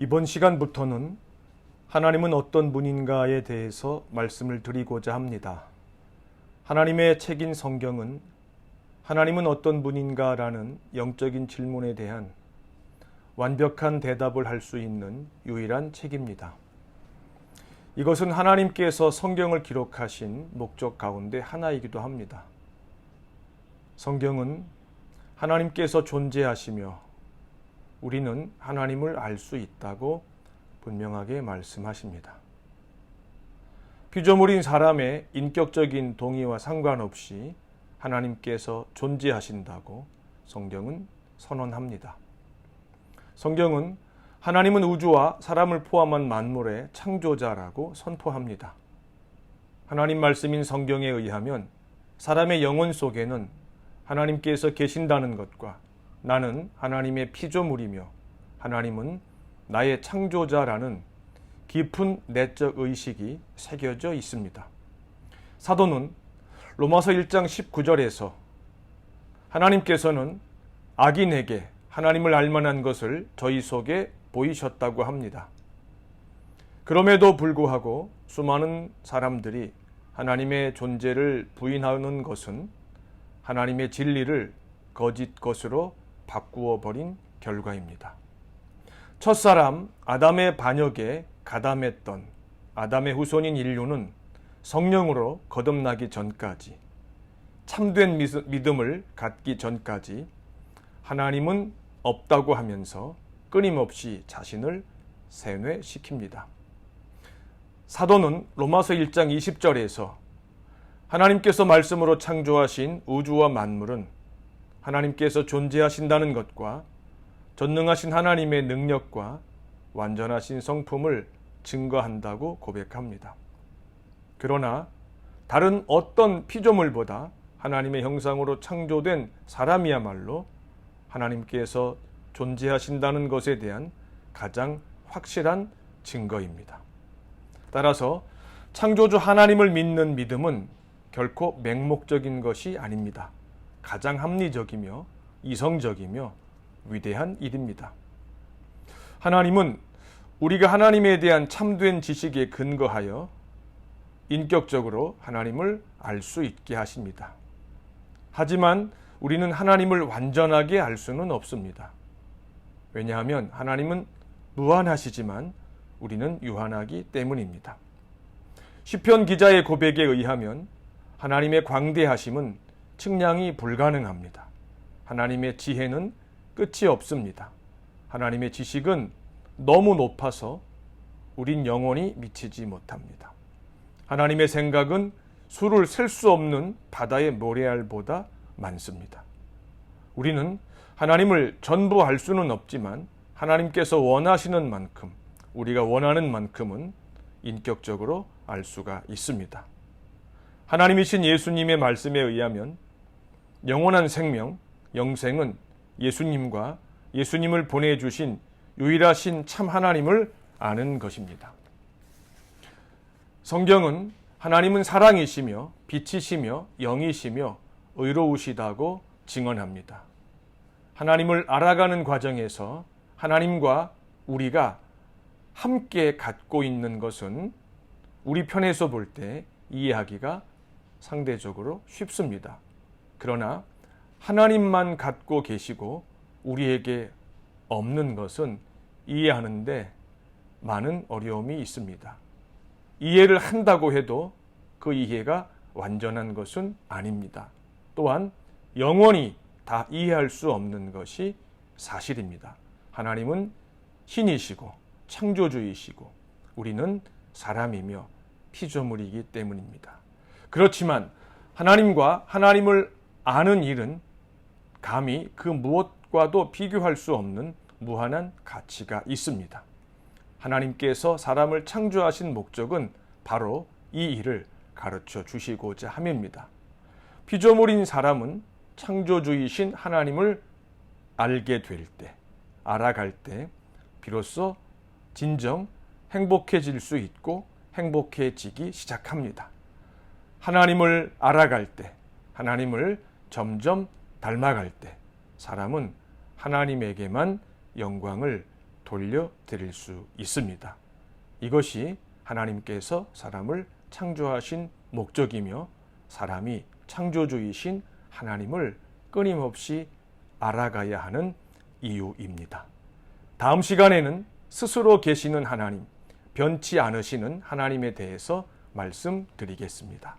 이번 시간부터는 하나님은 어떤 분인가에 대해서 말씀을 드리고자 합니다. 하나님의 책인 성경은 하나님은 어떤 분인가라는 영적인 질문에 대한 완벽한 대답을 할 수 있는 유일한 책입니다. 이것은 하나님께서 성경을 기록하신 목적 가운데 하나이기도 합니다. 성경은 하나님께서 존재하시며 우리는 하나님을 알 수 있다고 분명하게 말씀하십니다. 피조물인 사람의 인격적인 동의와 상관없이 하나님께서 존재하신다고 성경은 선언합니다. 성경은 하나님은 우주와 사람을 포함한 만물의 창조자라고 선포합니다. 하나님 말씀인 성경에 의하면 사람의 영혼 속에는 하나님께서 계신다는 것과 나는 하나님의 피조물이며 하나님은 나의 창조자라는 깊은 내적 의식이 새겨져 있습니다. 사도는 로마서 1장 19절에서 하나님께서는 악인에게 하나님을 알만한 것을 저희 속에 보이셨다고 합니다. 그럼에도 불구하고 수많은 사람들이 하나님의 존재를 부인하는 것은 하나님의 진리를 거짓 것으로 바꾸어 버린 결과입니다. 첫사람 아담의 반역에 가담했던 아담의 후손인 인류는 성령으로 거듭나기 전까지, 참된 믿음을 갖기 전까지 하나님은 없다고 하면서 끊임없이 자신을 세뇌시킵니다. 사도는 로마서 1장 20절에서 하나님께서 말씀으로 창조하신 우주와 만물은 하나님께서 존재하신다는 것과 전능하신 하나님의 능력과 완전하신 성품을 증거한다고 고백합니다. 그러나 다른 어떤 피조물보다 하나님의 형상으로 창조된 사람이야말로 하나님께서 존재하신다는 것에 대한 가장 확실한 증거입니다. 따라서 창조주 하나님을 믿는 믿음은 결코 맹목적인 것이 아닙니다. 가장 합리적이며 이성적이며 위대한 일입니다. 하나님은 우리가 하나님에 대한 참된 지식에 근거하여 인격적으로 하나님을 알 수 있게 하십니다. 하지만 우리는 하나님을 완전하게 알 수는 없습니다. 왜냐하면 하나님은 무한하시지만 우리는 유한하기 때문입니다. 시편 기자의 고백에 의하면 하나님의 광대하심은 측량이 불가능합니다. 하나님의 지혜는 끝이 없습니다. 하나님의 지식은 너무 높아서 우린 영원히 미치지 못합니다. 하나님의 생각은 수를 셀 수 없는 바다의 모래알보다 많습니다. 우리는 하나님을 전부 알 수는 없지만 하나님께서 원하시는 만큼, 우리가 원하는 만큼은 인격적으로 알 수가 있습니다. 하나님이신 예수님의 말씀에 의하면 영원한 생명, 영생은 예수님과 예수님을 보내주신 유일하신 참 하나님을 아는 것입니다. 성경은 하나님은 사랑이시며 빛이시며 영이시며 의로우시다고 증언합니다. 하나님을 알아가는 과정에서 하나님과 우리가 함께 갖고 있는 것은 우리 편에서 볼 때 이해하기가 상대적으로 쉽습니다. 그러나 하나님만 갖고 계시고 우리에게 없는 것은 이해하는데 많은 어려움이 있습니다. 이해를 한다고 해도 그 이해가 완전한 것은 아닙니다. 또한 영원히 다 이해할 수 없는 것이 사실입니다. 하나님은 신이시고 창조주이시고 우리는 사람이며 피조물이기 때문입니다. 그렇지만 하나님과 하나님을 아는 일은 감히 그 무엇과도 비교할 수 없는 무한한 가치가 있습니다. 하나님께서 사람을 창조하신 목적은 바로 이 일을 가르쳐 주시고자 함입니다. 피조물인 사람은 창조주이신 하나님을 알게 될 때, 알아갈 때 비로소 진정 행복해질 수 있고 행복해지기 시작합니다. 하나님을 알아갈 때, 하나님을 점점 닮아갈 때 사람은 하나님에게만 영광을 돌려드릴 수 있습니다. 이것이 하나님께서 사람을 창조하신 목적이며 사람이 창조주이신 하나님을 끊임없이 알아가야 하는 이유입니다. 다음 시간에는 스스로 계시는 하나님, 변치 않으시는 하나님에 대해서 말씀드리겠습니다.